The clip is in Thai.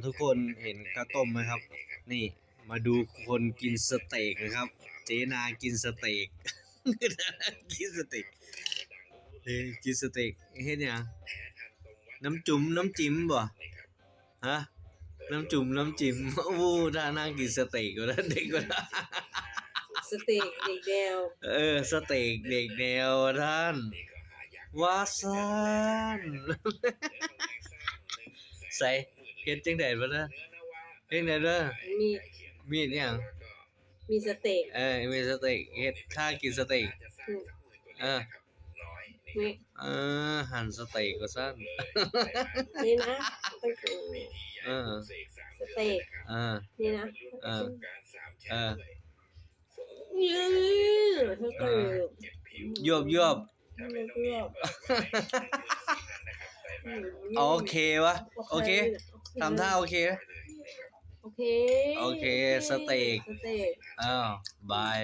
ทุกคนเห็นข้าวต้มไหมครับนี่มาดูคนกินสเต็กนะครับเจนากินสเต็ก กินสเต็กกินสเต็กเฮ็ดหยังน้ำจุ่มน้ำจิ้มบ่ฮะน้ำจุ่มน้ำจิ้มโอ้ถ้านั่งกินสเต็กก็ได้เด็กก็ได้ สเต็กเด็กแนวสเต็กเด็กแนวท่านวาซานใส่เฮ็ดจังได๋บ่ล่ะเฮ็ดได้เด้อมีมีดหยังมีสเต็กมีสเต็กเฮ็ดท่ากินสเต็กเออนี่หั่นสเต็กว่าซั่นนี่นะต้องสเต็กนี่นะยืดสเต็กยวบยวบโอเควะโอเคทำท่าโอเคโอเคโอเคสเต็กบาย